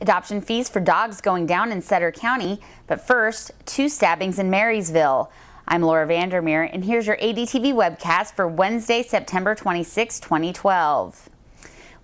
Adoption fees for dogs going down in Sutter County, but first, 2 stabbings in Marysville. I'm Laura Vandermeer, and here's your ADTV webcast for Wednesday, September 26, 2012.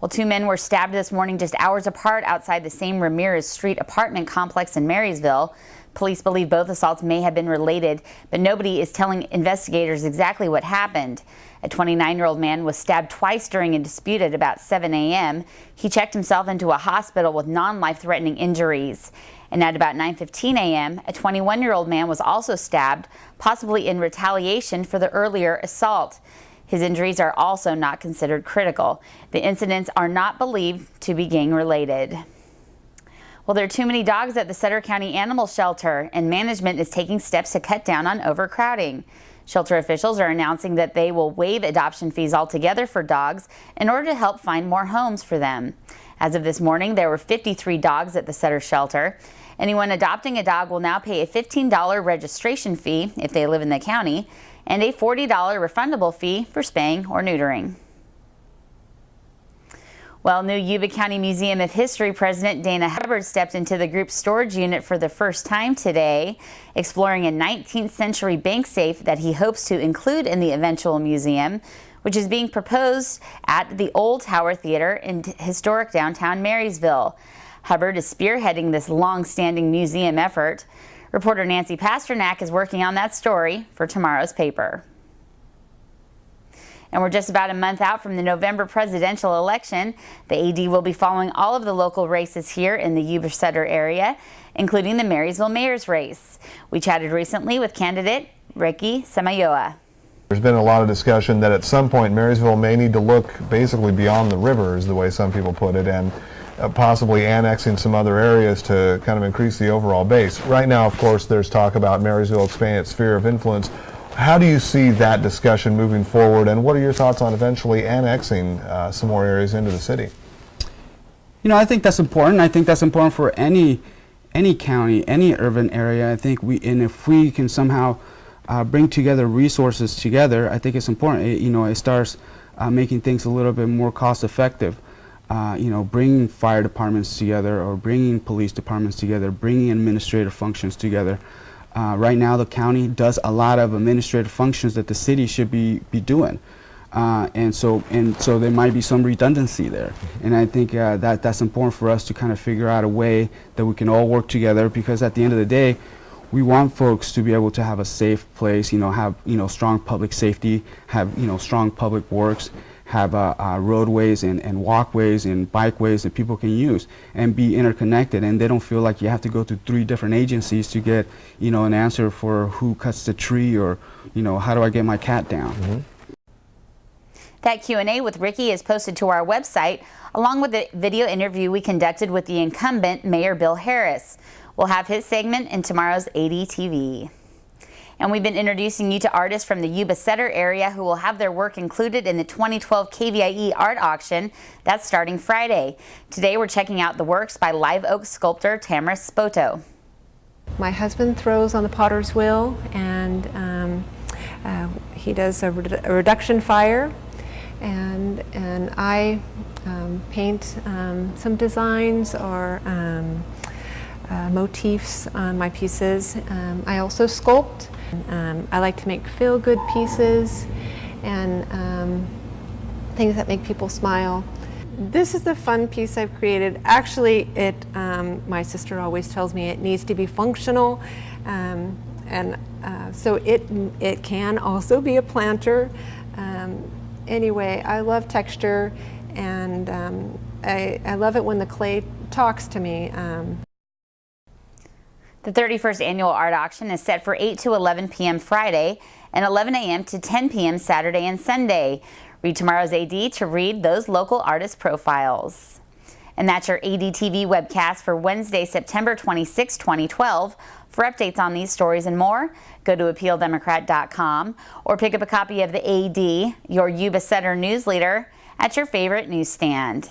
Well, 2 men were stabbed this morning just hours apart outside the same Ramirez Street apartment complex in Marysville. Police believe both assaults may have been related, but nobody is telling investigators exactly what happened. A 29-year-old man was stabbed twice during a dispute at about 7 a.m. He checked himself into a hospital with non-life-threatening injuries. And at about 9:15 a.m., a 21-year-old man was also stabbed, possibly in retaliation for the earlier assault. His injuries are also not considered critical. The incidents are not believed to be gang-related. Well, there are too many dogs at the Sutter County Animal Shelter, and management is taking steps to cut down on overcrowding. Shelter officials are announcing that they will waive adoption fees altogether for dogs in order to help find more homes for them. As of this morning, there were 53 dogs at the Sutter Shelter. Anyone adopting a dog will now pay a $15 registration fee if they live in the county and a $40 refundable fee for spaying or neutering. Well, new Yuba County Museum of History President Dana Hubbard stepped into the group's storage unit for the first time today, exploring a 19th century bank safe that he hopes to include in the eventual museum, which is being proposed at the Old Tower Theater in historic downtown Marysville. Hubbard is spearheading this long-standing museum effort. Reporter Nancy Pasternak is working on that story for tomorrow's paper. And we're just about a month out from the November presidential election. The AD will be following all of the local races here in the Yuba-Sutter area, including the Marysville mayor's race. We chatted recently with candidate Ricky Samayoa. There's been a lot of discussion that at some point Marysville may need to look basically beyond the river, is the way some people put it, and possibly annexing some other areas to kind of increase the overall base. Right now, of course, there's talk about Marysville expanding its sphere of influence. How do you see that discussion moving forward, and what are your thoughts on eventually annexing some more areas into the city? You know, I think that's important. I think that's important for any county, any urban area. I think if we can somehow bring together resources together, I think it's important. It starts making things a little bit more cost effective. Bringing fire departments together, or bringing police departments together, bringing administrative functions together. Right now, the county does a lot of administrative functions that the city should be doing, and so there might be some redundancy there. And I think that's important for us to kind of figure out a way that we can all work together, because at the end of the day, we want folks to be able to have a safe place, have strong public safety, have strong public works, have roadways and walkways and bikeways that people can use and be interconnected, and they don't feel like you have to go to 3 different agencies to get an answer for who cuts the tree, or how do I get my cat down. Mm-hmm. That Q&A with Ricky is posted to our website, along with the video interview we conducted with the incumbent Mayor Bill Harris. We'll have his segment in tomorrow's ADTV. And we've been introducing you to artists from the Yuba-Sutter area who will have their work included in the 2012 KVIE art auction that's starting Friday. Today we're checking out the works by Live Oak sculptor Tamara Spoto. My husband throws on the potter's wheel, and he does a reduction fire, and I paint some designs or motifs on my pieces. I also sculpt. I like to make feel-good pieces and things that make people smile. This is the fun piece I've created. Actually, my sister always tells me it needs to be functional, so it can also be a planter. Anyway, I love texture, and I love it when the clay talks to me. The 31st annual art auction is set for 8 to 11 p.m. Friday and 11 a.m. to 10 p.m. Saturday and Sunday. Read tomorrow's AD to read those local artist profiles. And that's your ADTV webcast for Wednesday, September 26, 2012. For updates on these stories and more, go to appealdemocrat.com or pick up a copy of the AD, your Yuba-Sutter news leader, at your favorite newsstand.